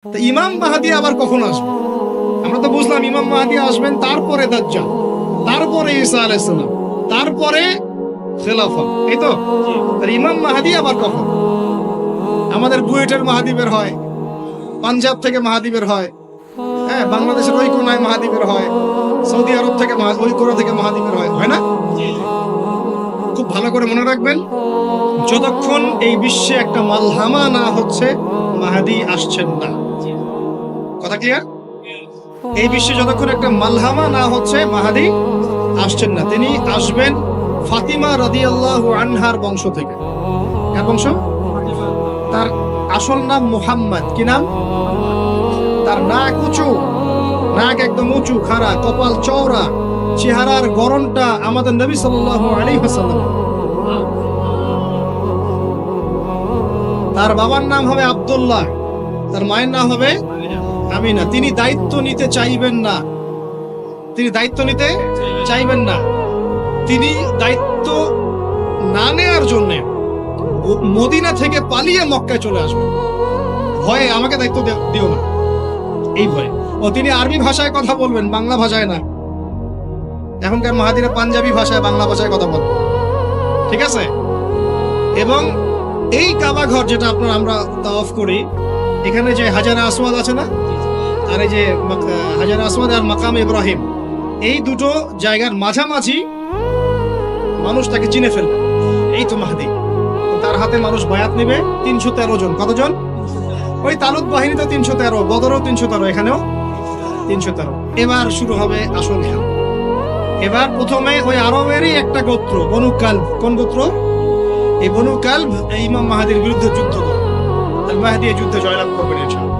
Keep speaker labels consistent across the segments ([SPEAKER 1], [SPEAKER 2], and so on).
[SPEAKER 1] তো ইমাম মাহদী আবার কখন আসবে? আমরা তো বুঝলাম ইমাম মাহদী আসবেন, তারপরে দাজ্জাল, তারপরে ঈসা আলাইহিস সালাম, তারপরে খেলাফত, এই তো। আর ইমাম মাহদী আবার কখন? আমাদের বুয়েটের মাহদী বের হয়, পাঞ্জাব থেকে মাহদী বের হয়, হ্যাঁ, বাংলাদেশের ওই কোনায় মাহদী বের হয়, সৌদি আরব থেকে ওই কোনা থেকে মাহদী বের হয়, হয় না? খুব ভালো করে মনে রাখবেন, যতক্ষণ এই বিশ্বে একটা মালহামা না হচ্ছে মাহদী আসছেন না। কথা ক্লিয়ার? এই বিশ্বে যতক্ষণ একটা মালহামা না হচ্ছে মাহদী আসছেন না। তিনি আসবেন ফাতিমা রাদিয়াল্লাহু আনহার বংশ থেকে। কার বংশ? তার আসল নাম মুহাম্মদ। কি নাম? তার নাক উঁচু, নাক একদম উঁচু, খাড়া, কপাল চওড়া, চেহারার গড়নটা আমাদের নবী সাল্লাল্লাহু আলাইহি ওয়াসাল্লাম। তার বাবার নাম হবে আব্দুল্লাহ, তার মায়ের নাম হবে আমিনা। তিনি দায়িত্ব নিতে চাইবেন না, তিনি দায়িত্ব নিতে চাইবেন না। তিনি দায়িত্ব না নেওয়ার জন্য মদিনা থেকে পালিয়ে মক্কায় চলে আসবেন। ভয়ে আমাকে দায়িত্ব দিও না, এই ভয়ে। ও তিনি আরবি ভাষায় কথা বলবেন, বাংলা ভাষায় না। এখনকার মাহাদিরা পাঞ্জাবি ভাষায়, বাংলা ভাষায় কথা বলবেন, ঠিক আছে? এবং এই কাবা ঘর যেটা আমরা তাওয়াফ করি, এখানে যে হাজারে আসওয়াদ আছে না, আর এই যে হাজারে আসওয়াদ আর মাকাম ইব্রাহিম, এই দুটো জায়গার মাঝামাঝি মানুষ তাকে চিনে ফেলবে, এই তো মাহদী। তার হাতে মানুষ বায়াত নেবে 313 জন। কতজন? ওই তালুত বাহিনীতে 313, বদরও 313, এখানেও 313। এবার শুরু হবে আসল খেলা। এবার প্রথমে ওই আরবেরই একটা গোত্র, বনু কালব। কোন গোত্র? এই বনু কালব এই ইমাম মাহদীর বিরুদ্ধে যুদ্ধ করবে। আল মাহদী এই যুদ্ধে জয়লাভ করবেন ইনশাআল্লাহ।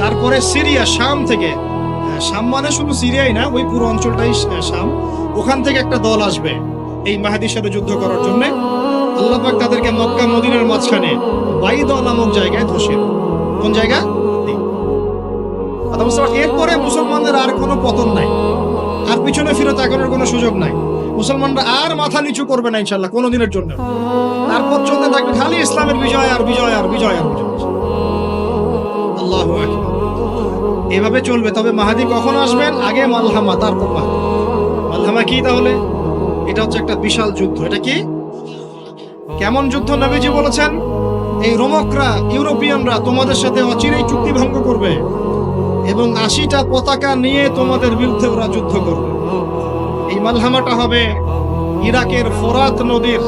[SPEAKER 1] তারপরে সিরিয়া, শাম থেকে, শাম মানে শুধু সিরিয়াই না, ওই পুরো অঞ্চলটাই শাম, ওখান থেকে একটা দল আসবে এই মাহদীর সাথে যুদ্ধ করার জন্য। আল্লাহ পাক তাদেরকে মক্কা মদিনার মাঝখানে বাইদা নামক জায়গায় ধসে। কোন জায়গা? এরপরে মুসলমানদের আর কোনো পতন নাই, আর পিছনে ফিরে তাকানোর কোনো সুযোগ নাই। মুসলমানরা আর মাথা নিচু করবে না ইনশাআল্লাহ কোনোদিনের জন্য। তারপর চলতে থাকবে খালি ইসলামের বিজয় আর বিজয় আর বিজয় আর বিজয়। আল্লাহু আকবার। এভাবে চলবে। তবে মাহদী কখন আসবেন? আগে মালহামা, তারপর মাহদী। মালহামা কি তাহলে? এটা হচ্ছে একটা বিশাল যুদ্ধ। এটা কি? কেমন যুদ্ধ? নবীজি বলেছেন, এই রোমকরা, ইউরোপিয়ানরা তোমাদের সাথে অচিরেই চুক্তি ভঙ্গ করবে এবং 80টা পতাকা নিয়ে তোমাদের বিরুদ্ধে ওরা যুদ্ধ করবে। এই মালহামাটা হবে ইরাকের ফোরাত নদীর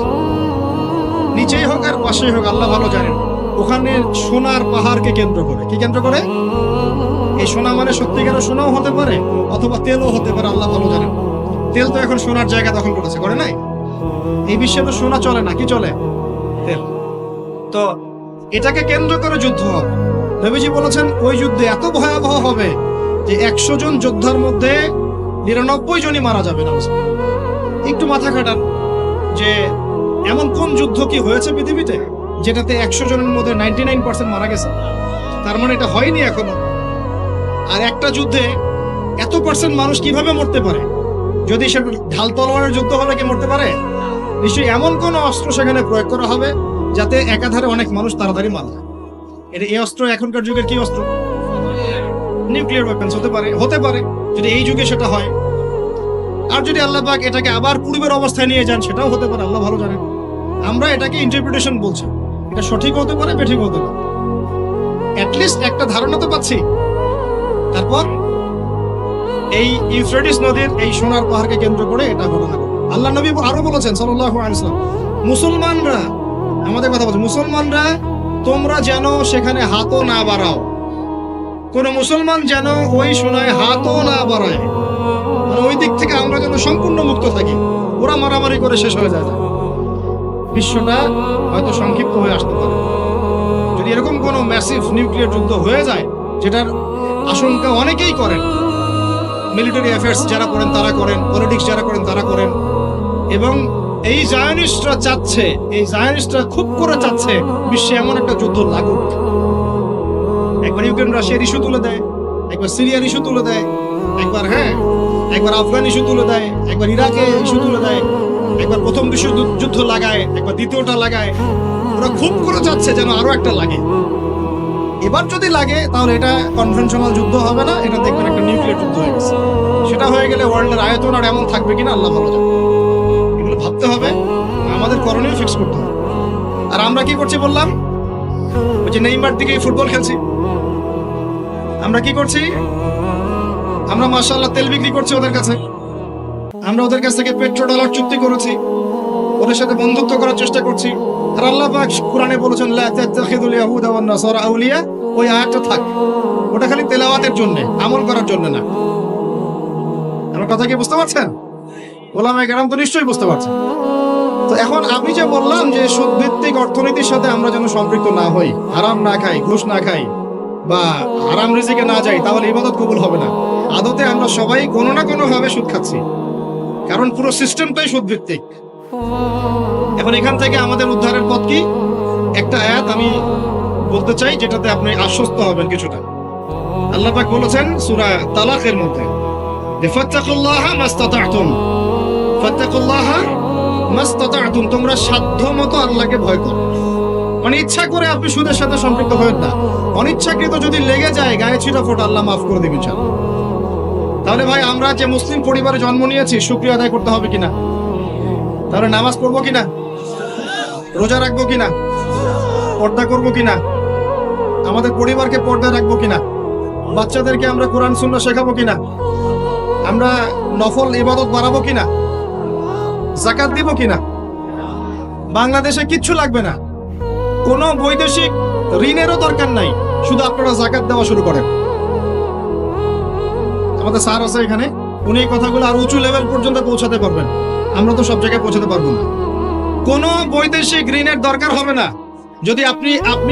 [SPEAKER 1] নিচেই হোক আর পাশেই হোক, আল্লাহ ভালো জানেন। ওখানে সোনার পাহাড়কে কেন্দ্র করে। কি কেন্দ্র করে? এই সোনা মানে সত্যিকার সোনাও হতে পারে, অথবা তেলও হতে পারে, আল্লাহ ভালো জানেন। তেল তো এখন সোনার জায়গা দখল করেছে, করে নাই? এই বিশ্বে তো সোনা চলে না, কি চলে? তেল। তো এটাকে কেন্দ্র করে যুদ্ধ হবে। নবীজি বলেছেন ওই যুদ্ধে এত ভয়াবহ হবে যে 100 জন যোদ্ধার মধ্যে 99 জনই মারা যাবে না। একটু মাথা খাটান যে এমন কোন যুদ্ধ কি হয়েছে পৃথিবীতে যেটাতে 100 জনের মধ্যে 99% মারা গেছে? তার মানে এটা হয়নি এখনো। আর একটা যুদ্ধে এত পার্সেন্ট মানুষ কিভাবে মরতে পারে? যদি সেটা ঢাল তলোয়ারের যুদ্ধ হলে কি মরতে পারে? নিশ্চয়ই এমন কোন অস্ত্র সেখানে প্রয়োগ করা হবে যাতে একাধারে অনেক মানুষ তাড়াতাড়ি মারা যায়। এটা এই অস্ত্র এখনকার যুগের কি অস্ত্র? নিউক্লিয়ার ওয়েপন্স হতে পারে, হতে পারে যদি এই যুগে সেটা হয়। আর যদি আল্লাহ পাক এটাকে আবার পূর্বের অবস্থায় নিয়ে যান, সেটাও হতে পারে, আল্লাহ ভালো জানেন। আমরা এটাকে ইন্টারপ্রিটেশন বলছি, এটা সঠিক হতে পারে, বেঠিক হতে পারে, অ্যাটলিস্ট একটা ধারণা তো পাচ্ছি। তারপর এই ইউফ্রেটিস নদীর এই সোনার পাহাড়কে কেন্দ্র করে এটা ঘটনা ঘটে। আল্লাহ নবী আরো বলেছেন সাল্লাল্লাহু আলাইহি ওয়াসাল্লাম, মুসলমানরা, আমাদের কথা বলছে, মুসলমানরা তোমরা যেন সেখানে হাতও না বাড়াও। কোন মুসলমান যেন ওই সোনায় হাতও না বাড়ায়, মানে ওই দিক থেকে আমরা যেন সম্পূর্ণ মুক্ত থাকি। ওরা মারামারি করে শেষ হয়ে যায়, বিশ্বটা হয়তো সংক্ষিপ্ত হয়ে আসতে পারে। যদি এরকম কোনো ম্যাসিভ নিউক্লিয়ার যুদ্ধ হয়ে যায়, যেটার আশঙ্কা অনেকেই করেন, মিলিটারি অ্যাফেয়ার্স যারা করেন তারা করেন, পলিটিক্স যারা করেন তারা করেন, এবং এই জায়নিস্টরা চাচ্ছে, এই জায়নিস্টরা খুব করে চাচ্ছে বিশ্বে এমন একটা যুদ্ধ লাগুক। একবার ইউক্রেন রাশিয়ার ইস্যু তুলে দেয়, একবার সিরিয়ার ইস্যু তুলে দেয়, একবার আফগান ইস্যু তুলে দেয়, একবার ইরাকে ইস্যু তুলে দেয়, একবার প্রথম বিশ্বযুদ্ধ লাগায়, একবার দ্বিতীয়টা লাগায়। ওরা খুব করে চাচ্ছে যেন আরো একটা লাগে। এবার যদি লাগে তাহলে এটা কনভেনশনাল যুদ্ধ হবে না, এটা দেখবেন একটা নিউক্লিয়ার যুদ্ধ হয়ে গেছে। সেটা হয়ে গেলে ওয়ার্ল্ডের আয়তন আর এমন থাকবে কিনা আল্লাহ ভালো জানে। এগুলো ভাবতে হবে, আমাদের করণীয় ফিক্স করতে হবে। আর আমরা কি করছি বললাম, ওই যে নেইমার দিকে ফুটবল খেলছি। আমরা কি করছি, আমরা মাশাআল্লাহ তেল বিক্রি করছি ওদের কাছে, আমরা ওদের কাছ থেকে পেট্রো ডলার চুক্তি করেছি, ওদের সাথে বন্ধুত্ব করার চেষ্টা করছি। আর আল্লাহ পাক কোরআনে বলেছেন লা তাত্তাখিযুল ইয়াহুদা ওয়ান নাসারা আউলিয়া, ওই আয়াতটা থাক, ওটা খালি তেলাওয়াতের জন্য, আমল করার জন্য না। আমার কথা কি বুঝতে পারছেন? ওলামায়ে কেরাম তো নিশ্চয়ই বুঝতে পারছেন। তো এখন আমি যে বললাম যে সুদভিত্তিক অর্থনীতির সাথে আমরা যেন সম্পৃক্ত না হই, হারাম না খাই, ঘুষ না খাই, বা হারাম রিজিকে না যাই, তাহলে ইবাদত কবুল হবে না। আদতে আমরা সবাই কোনো না কোনো ভাবে সুদ খাচ্ছি, কারণ পুরো সিস্টেমটাই সুদভিত্তিক। এখন এখান থেকে আমাদের উদ্ধারের পথ কি? একটা আয়াত আমি বলতে চাই, যেটাতে আপনি আশ্বস্ত হবেন কিছুটা। আল্লাহ পাক বলেছেন সূরা তালাকের মধ্যে, ফাত্তাকুল্লাহা মাস্তাতা'তুম, ফাত্তাকুল্লাহা মাস্তাতা'তুম, তোমরা সাধ্যমতো আল্লাহকে ভয় করো। মানে ইচ্ছা করে আপনি সুদের সাথে সম্পৃক্ত হবেন না, অনিচ্ছাকৃত যদি লেগে যায় গায়ে ছিটা ফোটা, আল্লাহ মাফ করে দিবেন ইনশাআল্লাহ। তাহলে ভাই আমরা যে মুসলিম পরিবারে জন্ম নিয়েছি, শুকরিয়া আদায় করতে হবে কিনা? তাহলে নামাজ পড়বো কিনা, রোজা রাখবো কিনা, পর্দা করবো কিনা, আমাদের পরিবারকে পর্দা রাখবো কিনা, বাচ্চাদেরকে আমরা কোরআন সুন্নাহ শেখাবো কিনা, আমরা নফল ইবাদত বাড়াবো কিনা, যাকাত দিব কিনা। বাংলাদেশে কিচ্ছু লাগবে না, কোনো বৈদেশিক ঋণেরও দরকার নাই, শুধু আপনারা যাকাত দেওয়া শুরু করেন। আমাদের স্যার আছে এখানে, উনি এই কথাগুলো আর উঁচু লেভেল পর্যন্ত পৌঁছাতে পারবেন, আমরা তো সব জায়গায় পৌঁছাতে পারবো না। কোনো বৈদেশিক ঋণের দরকার হবে না যদি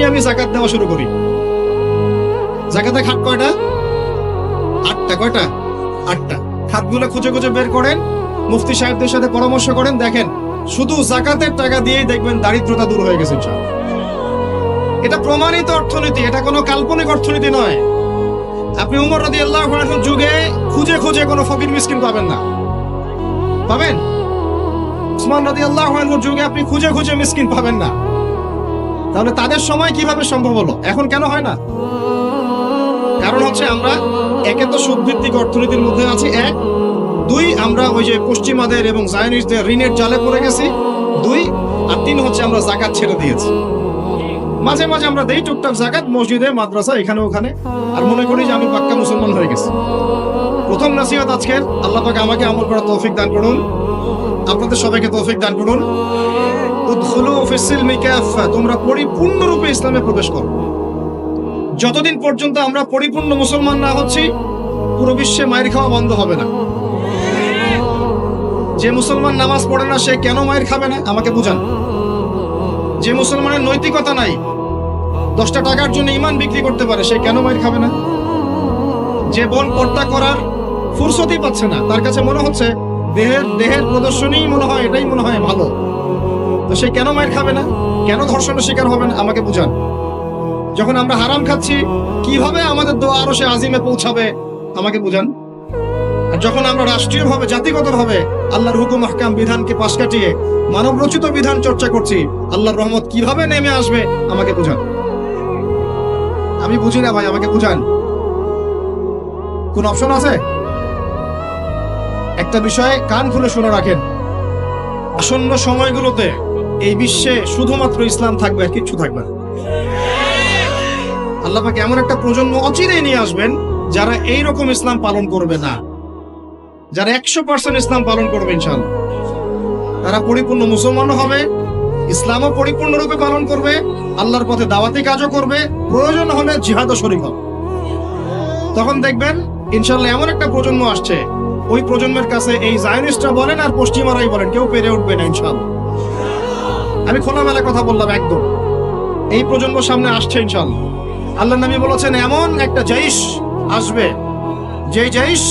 [SPEAKER 1] আমি যাকাত দেওয়া শুরু করি। যাকাতের খাত কয়টা? 8টা। কয়টা? 8টা। খাতগুলো খুঁজে খুঁজে বের করেন, মুফতি সাহেবদের সাথে পরামর্শ করেন, দেখেন শুধু যাকাতের টাকা দিয়েই দেখবেন দারিদ্রতা দূর হয়ে গেছে ইনশাআল্লাহ। এটা প্রমাণিত অর্থনীতি, এটা কোনো কাল্পনিক অর্থনীতি নয়। আপনি উমর রাদিয়াল্লাহু আনহুর যুগে খুঁজে খুঁজে কোনো ফকির মিসকিন পাবেন না, পাবেন? উসমান রাদিয়াল্লাহু আনহুর যুগে আপনি খুঁজে খুঁজে মিসকিন পাবেন না। তাহলে তাদের সময় কিভাবে সম্ভব হলো, এখন কেন হয় না? কারণ হচ্ছে আমরা একে তো সুদভিত্তিক অর্থনীতির মধ্যে আছি, 1, 2 আমরা ওই যে পশ্চিমাদের এবং জায়নিস্টদের ঋণের জালে পড়ে গেছি, 2, আর 3 হচ্ছে আমরা যাকাত ছেড়ে দিয়েছি। মাঝে মাঝে আমরা দেই টুকটাক যাকাত মসজিদে, মাদ্রাসা, এখানে ওখানে, আর মনে করি যে আমি পাক্কা মুসলমান হয়ে গেছি। প্রথম নসিহত আজকের, আল্লাহ পাক আমাকে আমল করার তৌফিক দান করুন, আপনাদের সবাইকে তৌফিক দান করুন। উদখুলু ফিস সিলমি কাফা, তোমরা পরিপূর্ণরূপে ইসলামে প্রবেশ করো। যতদিন পর্যন্ত আমরা পরিপূর্ণ মুসলমান না হচ্ছি, পুরো বিশ্বে মায়ের খাওয়া বন্ধ হবে না। যে মুসলমান নামাজ পড়ে না, সে কেন মায়ের খাবে না আমাকে বুঝান। যে মুসলমানের নৈতিকতা নাই, 10টা টাকার জন্য ঈমান বিক্রি করতে পারে, সে কেন মায়ের খাবে না? যে বোন পর্দা করার ফুরসতই পাচ্ছে না, তার কাছে মনে হচ্ছে দেহের প্রদর্শনী মনে হয়, এটাই মনে হয় ভালো, তো সে কেন মায়ের খাবে না? কেন ধর্ষণের শিকার হবে না আমাকে বুঝান। যখন আমরা হারাম খাচ্ছি, কিভাবে আমাদের দোয়া আরো সে আজিমে পৌঁছাবে আমাকে বুঝান। আর যখন আমরা রাষ্ট্রীয়ভাবে, জাতিগতভাবে আল্লাহর হুকুম আহকাম বিধানকে পাশ কাটিয়ে মানব রচিত বিধান চর্চা করছি, আল্লাহর রহমত কিভাবে নেমে আসবে আমাকে বুঝান। আমি বুঝি না ভাই, আমাকে বুঝান। কোন অপশন আছে? একটা বিষয় কান খুলে শুনে রাখেন, আসন্ন সময়গুলোতে এই বিশ্বে শুধুমাত্র ইসলাম থাকবে, আর কিচ্ছু থাকবে না। আল্লাহ পাক এমন একটা প্রজন্ম অচিরেই নিয়ে আসবেন যারা এই রকম ইসলাম পালন করবে না, যারা 100% ইসলাম পালন করবে ইনশাআল্লাহ। তারা পরিপূর্ণ মুসলমানও হবে, ইসলামও পরিপূর্ণরূপে পালন করবে, আল্লাহর পথে দাওয়াতি কাজও করবে, প্রয়োজন হলে জিহাদও শরীক হবে। তখন দেখবেন ইনশাআল্লাহ এমন একটা প্রজন্ম আসছে, ওই প্রজন্মের কাছে এই জায়নিস্টরা বলেন আর পশ্চিমারাই বলেন, কেউ পেরে উঠবে না ইনশাআল্লাহ। আমি খোলামেলা কথা বললাম, একদম এই প্রজন্ম সামনে আসছে ইনশাআল্লাহ। আল্লাহ নবী বলেছেন এমন একটা জাইশ আসবে, যে জাইশ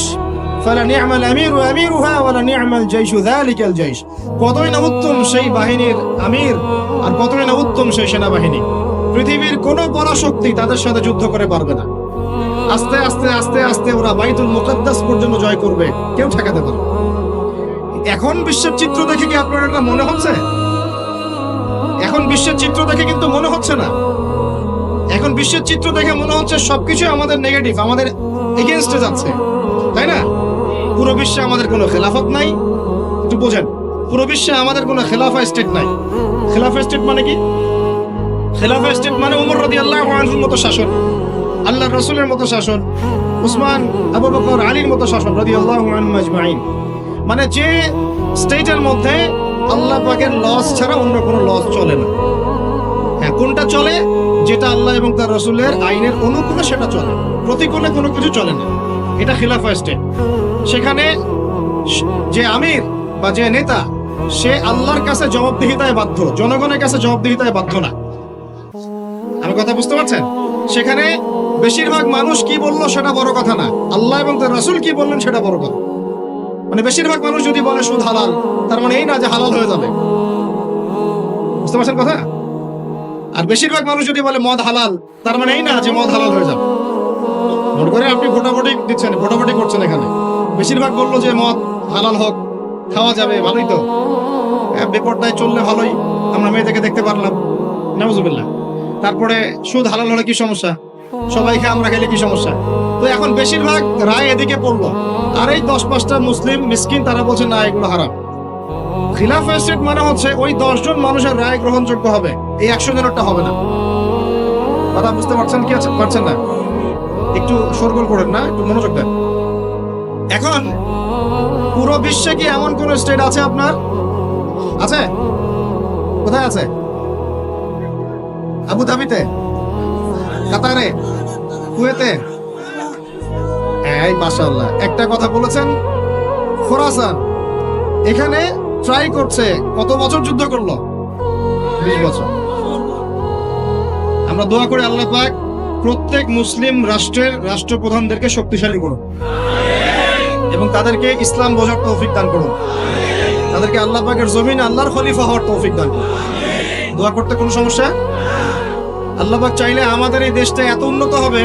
[SPEAKER 1] ফালা নি'মাল আমিরু আমিরুহা ওয়ালা নি'মাল জাইশু যালিকাল জাইশ, কতই না উত্তম সেই বাহিনীর আমির আর কতই না উত্তম সেই সেনাবাহিনী। পৃথিবীর কোনো পরাশক্তি তাদের সাথে যুদ্ধ করে পারবে না। আস্তে আস্তে আস্তে আস্তে ওরা বাইতুল মুকাদ্দাস পর্যন্ত জয় করবে, কেউ ঠেকাতে পারবে। এখন বিশ্বের চিত্র দেখে কি আপনার এটা মনে হচ্ছে? এখন বিশ্বের চিত্র দেখে কিন্তু মনে হচ্ছে না। এখন এখন বিশ্বের চিত্র দেখে মনে হচ্ছে সবকিছু আমাদের নেগেটিভ, আমাদের এগেইনস্টে যাচ্ছে, তাই না? পুরো বিশ্বে আমাদের কোনো খেলাফত নাই। একটু বোঝেন, পুরো বিশ্বে আমাদের কোনো খেলাফা স্টেট নাই। খেলাফা স্টেট মানে কি? খেলাফা স্টেট মানে উমর রাদিয়াল্লাহু আনহুর মতো শাসন, আল্লাহর রাসূলের মতো শাসন, উসমান, আবু বকর, আলীর মতো শাসন রাদিয়াল্লাহু আনহুম আজমাইন। মানে যে স্টেটের মধ্যে আল্লাহ পাকের লস ছাড়া অন্য কোনো লস চলে না। হ্যাঁ, কোনটা চলে? যেটা আল্লাহ এবং তার রাসূলের আইনের অনুকূলে সেটা চলে, প্রতিকূলে কোনো কিছু চলে না। এটা খিলাফা স্টেট। সেখানে যে আমির বা যে নেতা, সে আল্লাহর কাছে জবাবদিহিতায় বাধ্য, জনগণের কাছে জবাবদিহিতায় বাধ্য না। আমার কথা বুঝতে পারছেন? সেখানে বেশিরভাগ মানুষ কি বললো সেটা বড় কথা না, আল্লাহ এবং তার রাসূল কি বললেন সেটা বড় কথা। মানে বেশিরভাগ মানুষ যদি বলে সুদ হালাল, তার মানে এই না যে হালাল হয়ে যাবে। বুঝতে পারছেন কথা? আর বেশিরভাগ মানুষ যদি বলে মদ হালাল, তার মানে এই না যে মদ হালাল হয়ে যাবে। মনে করে আপনি ভোটাভুটি দিচ্ছেন, ভোটাভুটি করছেন, এখানে বেশিরভাগ বললো যে মদ হালাল হোক, খাওয়া যাবে, ভালোই তো, বেপরদায় চললে ভালোই, আমরা মেয়েদেরকে দেখতে পারলাম, নাউজুবিল্লাহ। তারপরে সুদ হালাল হলে কি সমস্যা? সবাইকে আমরা খেলে কি সমস্যা? তো এখন বেশিরভাগ রায় এদিকে পড়লো, আর এই 10-5টা মুসলিম মিসকিন তারা বলছে না, এগুলো হারাম। খিলাফা স্টেট মানে হচ্ছে ওই 10 জন মানুষের রায় গ্রহণযোগ্য হবে, এই 100 জনেরটা হবে না। কথা বুঝতে পারছেন কি? পারছেন না? একটু শোরগোল করেন না, একটু মনোযোগ দেন। এখন পুরো বিশ্বে কি এমন কোন স্টেট আছে আপনার? আছে? কোথায় আছে? আবুধাবিতে, কাতারে, কুয়েতে? এই মাশাআল্লাহ, একটা কথা বলেছেন, খোরাসান এখানে ট্রাই করছে। কত বছর যুদ্ধ করলো? 20 বছর। আমরা দোয়া করি আল্লাহ পাক প্রত্যেক মুসলিম রাষ্ট্রের রাষ্ট্রপ্রধানদেরকে শক্তিশালী করুন এবং তাদেরকে ইসলাম বোঝার তৌফিক দান করুন, তাদেরকে আল্লাহ পাকের জমিনে আল্লাহর খলিফা হওয়ার তৌফিক দান করুন। দোয়া করতে কোনো সমস্যা? আল্লাহ পাক চাইলে আমাদের এই দেশটা এত উন্নত হবে,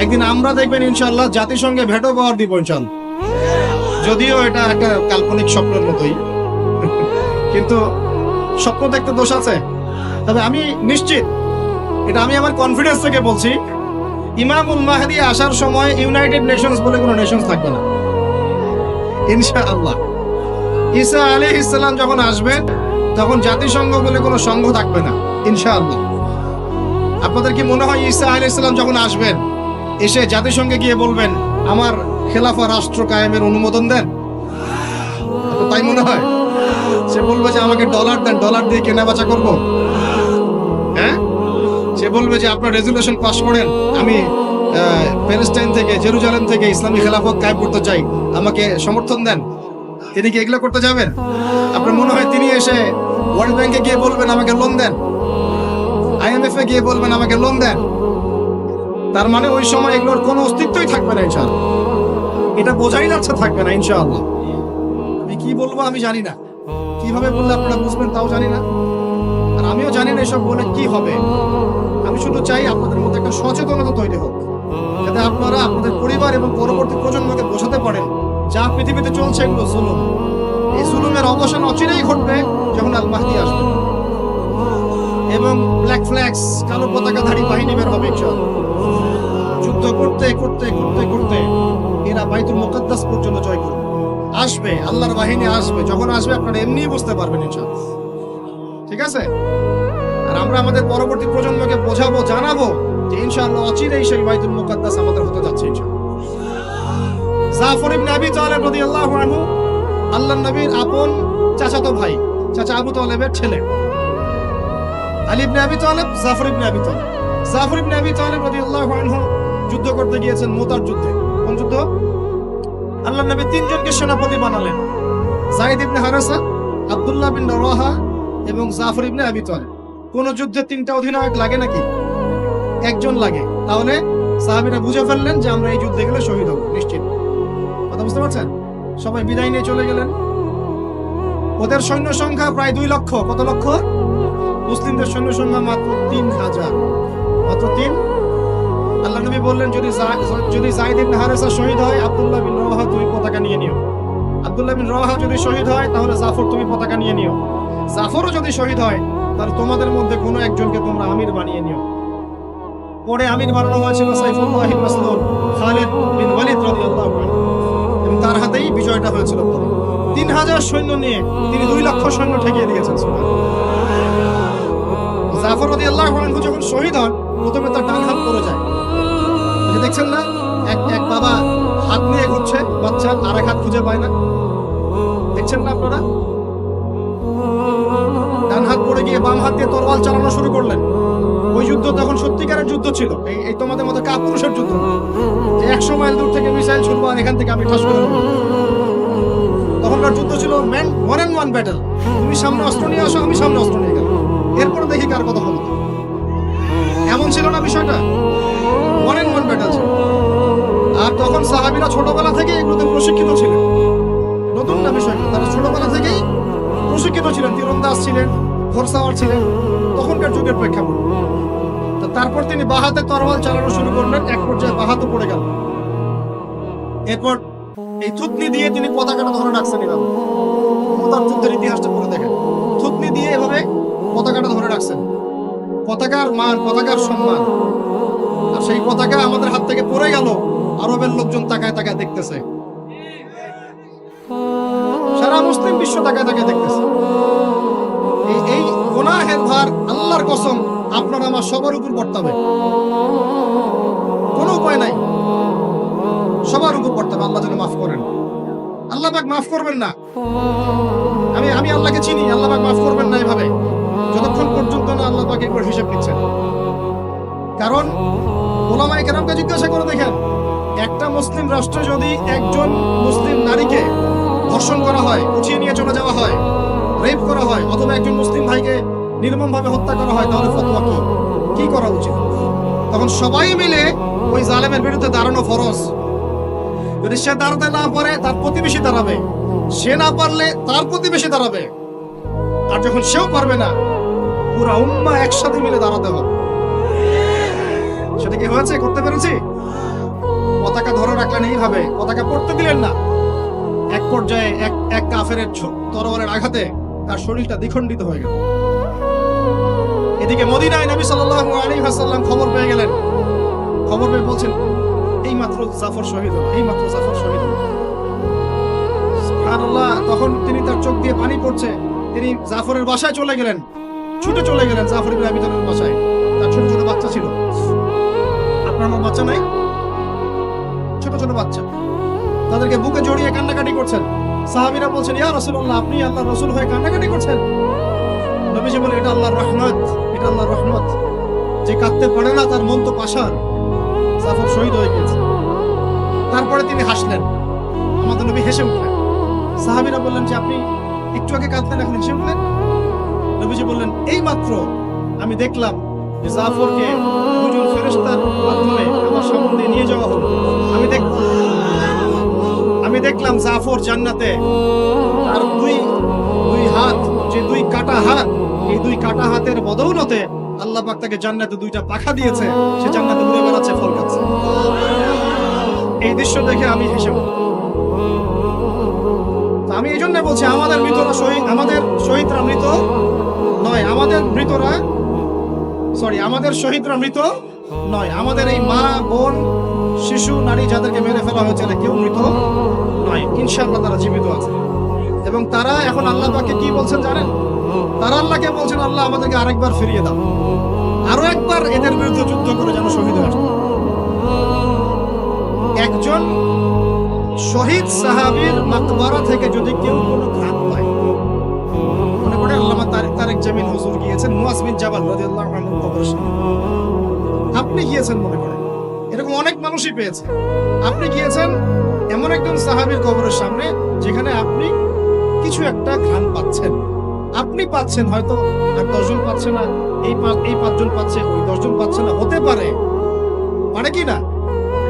[SPEAKER 1] একদিন আমরা দেখবেন ইনশাআল্লাহ জাতিসংঘে ভেটো পাওয়ার দিব ইনশাআল্লাহ। যদিও এটা একটা কাল্পনিক স্বপ্নের মতোই, কিন্তু স্বপ্ন দেখতে দোষ আছে। তবে আমি নিশ্চিত, এটা আমি আমার কনফিডেন্স থেকে বলছি, ইমামুল মাহদি আসার সময় ইউনাইটেড নেশনস বলে কোনো নেশনস থাকবে না ইনশাআল্লাহ। ঈসা আলাইহিস সালাম যখন আসবেন, তখন জাতিসংঘ বলে কোনো সংঘ থাকবে না ইনশাআল্লাহ। আপনাদের কি মনে হয় ঈসা আলাইহিস সালাম যখন আসবেন, এসে জাতিসংঘে গিয়ে বলবেন আমার খেলাফা রাষ্ট্র কায়েমের অনুমোদন দেন? তাই মনে হয়? সে বলবে যে আমাকে ডলার দেন, ডলার দিয়ে কেনাবেচা করব। হ্যাঁ, সে বলবে যে আপনার রেজুলেশন পাস করেন, আমি প্যালেস্টাইন থেকে, জেরুজালেম থেকে ইসলামী খেলাফত কায়েম করতে চাই, আমাকে সমর্থন দেন। তিনি কি এগুলো করতে যাবেন? আপনার মনে হয় তিনি এসে ওয়ার্ল্ড ব্যাংকে গিয়ে বলবেন আমাকে লোন দেন, IMF এ গিয়ে বলবেন আমাকে লোন দেন? তার মানে ওই সময় এগুলোর কোনো অস্তিত্বই থাকবে না ইনশাআল্লাহ। এটা বোঝাই যাচ্ছে থাকবে না ইনশাআল্লাহ। আমি কি বলবো আমি জানি না, কিভাবে বললে আপনারা বুঝবেন তাও জানি না, আর আমিও জানি না এসব বলে কি হবে। আমি শুধু চাই আপনাদের মধ্যে একটা সচেতনতা তৈরি হোক, যাতে আপনারা আপনাদের পরিবার এবং পরবর্তী প্রজন্মকে বোঝাতে পারেন যা পৃথিবীতে চলছে এগুলো জুলুম। এই জুলুমের অবসান অচিরেই ঘটবে যখন আল মাহদি আসবে এবং ব্ল্যাক ফ্ল্যাগস, কালো পতাকাধারী বাহিনী বের হবে ইনশাআল্লাহ। যুদ্ধ করতে করতে করতে করতে এরা বাইতুল মুকাদ্দাস পর্যন্ত জয় করবে। আসবে, আল্লাহর বাহিনী আসবে। যখন আসবে আপনারা এমনিই বুঝতে পারবেন ইনশাআল্লাহ। ঠিক আছে? আর আমরা আমাদের পরবর্তী প্রজন্মকে বোঝাবো, জানাবো যে ইনশাআল্লাহ অচিরেই সেই বাইতুল মুকাদ্দাস আমাদের হতে যাচ্ছে ইনশাআল্লাহ। জাফর ইবনে আবি তালেব রাদিয়াল্লাহু আনহু আল্লাহর নবীর আপন চাচাতো ভাই, চাচা আবু তালেবের ছেলে। আলী ইবনে আবি তালেব, জাফর ইবনে আবি তালেব। জাফর ইবনে আবি তালেব রাদিয়াল্লাহু আনহু যুদ্ধ করতে গিয়েছেন মুতার যুদ্ধে। কোন যুদ্ধ? আল্লাহর নবী 3 জনকে সেনাপতি বানালেন, যায়েদ ইবনে হারেসা, আব্দুল্লাহ বিন রাওয়াহা এবং জাফর ইবনে আবি তালেব। কোন যুদ্ধে 3টা অধিনায়ক লাগে নাকি? একজন লাগে। তাহলে সাহাবীরা বুঝে ফেললেন যে আমরা এই যুদ্ধে গেলে শহীদ হব নিশ্চিত। কথা বুঝতে পারছেন? সবাই বিদায় নিয়ে চলে গেলেন। ওদের সৈন্য সংখ্যা প্রায় 2 লক্ষ। কত লক্ষ? মুসলিমদের সৈন্য সংখ্যা মাত্র 3000, মাত্র 3। আল্লাহ নবী বললেন যদি যায়েদ ইবনে হারেসা শহীদ হয়, আব্দুল্লাহ বিন রাওয়াহা তুমি পতাকা নিয়ে নিও। আব্দুল্লাহ বিন রাওয়াহা যদি শহীদ হয়, তাহলে জাফর তুমি পতাকা নিয়ে নিও। জাফরও যদি শহীদ হয়, তাহলে তোমাদের মধ্যে কোনো একজনকে তোমরা আমির বানিয়ে নিও। পরে আমির বানানো হয়েছিল সাইফুল্লাহ মাসলুল খালিদ বিন ওয়ালিদ রাদিয়াল্লাহু আনহু, এবং তার হাতেই বিজয়টা হয়েছিল। পরে 3000 সৈন্য নিয়ে তিনি 2 লক্ষ সৈন্য ঠেকিয়ে দিয়েছেন। জাফর রাদিয়াল্লাহু আনহু যখন শহীদ হন, প্রথমে তার ডান হাত পড়ে যায়। দেখছেন না, এক বাবা হাত নিয়ে ঘুরছে, বাচ্চা আরেক হাত খুঁজে পায় না, দেখছেন না আপনারা? ডান হাত পড়ে গিয়ে বাম হাত দিয়ে তরোয়াল চালানো শুরু করলেন। ওই যুদ্ধ তখন সত্যিকারের যুদ্ধ ছিল, এই তোমাদের মতো কাপুরুষের যুদ্ধ না, যে 100 মাইল দূর থেকে মিসাইল ছুড়বো আর এখান থেকে আমি ঠাস করে দেবো। তখনকার যুদ্ধ ছিল ওয়ান অ্যান্ড ওয়ান ব্যাটেল। তুমি সামনে অস্ত্র নিয়ে আসো, আমি সামনে অস্ত্র নিয়ে গেলাম, এরপরে দেখি কার কথা হলো। এমন ছিল না বিষয়টা, ওয়ান অ্যান্ড ওয়ান ব্যাটেল ছিল। আর তখন সাহাবীরা ছোটবেলা থেকে এগুলোতে প্রশিক্ষিত ছিলেন। নতুন না বিষয়টা, তারা ছোটবেলা থেকেই প্রশিক্ষিত ছিলেন, তীরন্দাজ ছিলেন, ঘোড়সাওয়ার ছিলেন, তখনকার যুগের প্রেক্ষাপট। তারপর তিনি বাহাতে তরোয়াল চালানো শুরু করলেন, এক পর্যায়ে বাহাতে পড়ে গেল। এরপর এই থুতনি দিয়ে তিনি পতাকাটা ধরে রাখছেন। এভাবে মুতার যুদ্ধের ইতিহাসটা পড়ে দেখেন, থুতনি দিয়ে এভাবে পতাকাটা ধরে রাখছেন। পতাকার মান, পতাকার সম্মান। আর সেই পতাকা আমাদের হাত থেকে পড়ে গেল, আরবের লোকজন তাকায় তাকায় দেখতেছে, সারা মুসলিম বিশ্ব তাকায় তাকায় দেখতেছে। এই গুনাহের ভার আল্লাহর কসম আপনার আমার সবার উপর বর্তাবে, কোনো উপায় নাই, সবার উপর বর্তাবে। আল্লাহ যেন মাফ করেন, আল্লাহ পাক মাফ করবেন না। আমি আল্লাহকে চিনি, আল্লাহ পাক মাফ করবেন না এভাবে, যতক্ষণ পর্যন্ত না আল্লাহ পাক একবার হিসাব নিচ্ছেন। কারণ ওলামায়ে কেরামকে জিজ্ঞাসা করে দেখেন, একটা মুসলিম রাষ্ট্রে যদি একজন মুসলিম নারীকে ধর্ষণ করা হয়, উঠিয়ে নিয়ে চলে যাওয়া হয়, রেপ করা হয়, অথবা একজন মুসলিম ভাইকে নির্মমভাবে হত্যা করা হয়, তাহলে ফতোয়া কি করা উচিত? তখন সবাই মিলে ওই জালেমের বিরুদ্ধে দাঁড়ানো ফরজ। যদি সে দাঁড়াতে না পারে, তার প্রতিবেশী দাঁড়াবে, সে না পারলে তার প্রতিবেশী দাঁড়াবে, আর যখন সেও পারবে না, পুরা উম্মাহ একসাথে মিলে দাঁড়াতে হবে। সেটা কি হয়েছে? করতে পেরেছি? পতাকা ধরে রাখলেন এইভাবে, পতাকা পড়তে দিলেন না। এক পর্যায়ে এক কাফেরের তরবারের আঘাতে তার শরীরটা দ্বিখণ্ডিত হয়ে গেল। এদিকে মদিনায় নবী সাল্লাল্লাহু আলাইহি ওয়াসাল্লাম খবর পেয়ে গেলেন। খবর পেয়ে বলছেন, এইমাত্র জাফর শহীদ হলো, এইমাত্র জাফর শহীদ হলো। সুবহানাল্লাহ। তখন তিনি, তার চোখ দিয়ে পানি পড়ছে, তিনি জাফরের বাসায় চলে গেলেন, ছুটে চলে গেলেন জাফর ইবনে আবি তালেবের বাসায়। তার ছোট ছোট বাচ্চা ছিল। আপনার আমার বাচ্চা নাই? ছোট ছোট বাচ্চা, তাদেরকে বুকে জড়িয়ে কান্নাকাটি করছেন। সাহাবীরা বলছেন, ইয়া রাসূলুল্লাহ, আপনি আল্লাহর রাসূল হয়ে কান্নাকাটি করছেন? নবীজি বলেন, এটা আল্লাহর রহমত, এটা আল্লাহর রহমত। যে কাঁদতে পারে না তার মন তো পাষাণ। জাফর শহীদ হয়ে গেছে। তারপরে তিনি হাসলেন, আমাদের নবী হেসে উঠলেন। সাহাবীরা বললেন যে, আপনি একটু আগে কাঁদলেন, এখন হেসে উঠলেন? নবীজি বললেন, এই মাত্র আমি দেখলাম যে জাফরকে দুজন ফেরেশতার মাধ্যমে আমার সামনে দিয়ে নিয়ে যাওয়া হলো। আমি দেখলাম জাফর জান্নাতে, আর দুই হাত, যে দুই কাটা হাত, এই দুই কাটা হাতের বদৌলতে আল্লাহ পাক তাকে জান্নাতে দুইটা পাখা দিয়েছে, সে জান্নাতে উড়ে বেড়াচ্ছে, ফল খাচ্ছে। এই দৃশ্য দেখে আমি হেসে উঠলাম। আমি এই জন্য বলছি, আমাদের শহীদরা মৃত নয়, আমাদের শহীদরা মৃত নয়। আমাদের এই মা, বোন, শিশু, নারী যাদেরকে মেরে ফেলা হয়েছে, কেউ মৃত নয়। ইনশাআল্লাহ তারা জীবিত আছে, এবং তারা এখন আল্লাহ পাককে কি বলছেন জানেন? তারা আল্লাহকে বলছেন, আল্লাহ আমাদেরকে আরেকবার ফিরিয়ে দাও, আরো একবার এদের বিরুদ্ধে যুদ্ধ করে যেন শহীদ হয়ে আসে। একজন শহীদ সাহাবীর মাকবারা থেকে যদি কেউ কোনো ঘাত পায়, মনে করে আল্লামা তারেক জামিল হুজুর গিয়েছেন মুয়াজ বিন জাবাল রাদিয়াল্লাহু আনহু কবরের সামনে, আপনি গিয়েছেন, মনে করেন এরকম অনেক মানুষই পেয়েছে, আপনি গিয়েছেন এমন একজন সাহাবীর কবরের সামনে যেখানে আপনি কিছু একটা ঘ্রাণ পাচ্ছেন, আপনি পাচ্ছেন, হয়তো আর 10 জন পাচ্ছে না, এই 5 জন পাচ্ছে, ওই 10 জন পাচ্ছে না, হতে পারে কি না?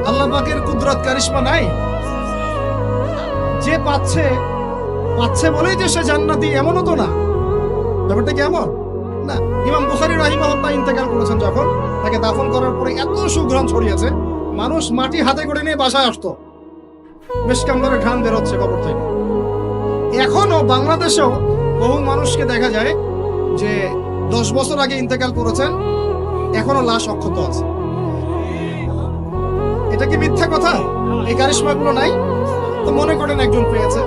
[SPEAKER 1] আল্লাহ পাকের কুদরত কারিশমা নাই? যে পাচ্ছে বলেই যে সে জান্নাতি, এমনও তো না। ব্যাপারটা কেমন না? ইমাম বুখারী রাহিমাহুল্লাহ ইন্তেকাল করেছেন, যখন তাকে দাফন করার পরে এত সুঘ্রাণ ছড়িয়েছে, মানুষ মাটি হাতে করে নিয়ে বাসায় আসতো, মিশকাম্বরে ঘ্রাণ বেরোচ্ছে কবর থেকে। এখনো বাংলাদেশেও বহু মানুষকে দেখা যায় যে 10 বছর আগে ইন্তেকাল করেছেন, এখনো লাশ অক্ষত আছে। এটা কি মিথ্যা কথা? এই কারিশমা গুলো নাই? তো মনে করেন একজন পেয়েছে,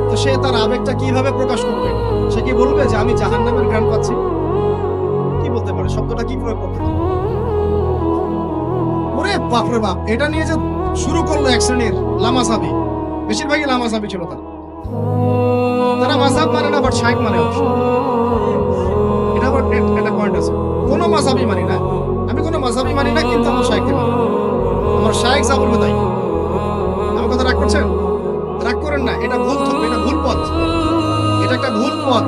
[SPEAKER 1] তো সে তার আবেগটা কিভাবে প্রকাশ করবে? সে কি বলবে যে আমি জাহান্নামের ঘ্রাণ পাচ্ছি? কি বলতে পারে? শব্দটা কি প্রয়োগ করতে পারে? ওরে বাপ রে বাপ, এটা নিয়ে যে শুরু করলো এক শ্রেণীর লামাসাবি, বেশিরভাগই লামাসাবি ছিল তারা মাযহাব মানে না, বাট শাইখ মানে অবশ্য। এটা আবার একটা পয়েন্ট আছে, কোনো মাযহাবই মানি না, আমি কোনো মাযহাবই মানি না, কিন্তু আমার শাইখকে মানি, আমার শাইখ যা বলবে তাই। আমার কথা রাগ করছেন? রাগ করেন না, এটা ভুল, এটা ভুল পথ, এটা একটা ভুল পথ।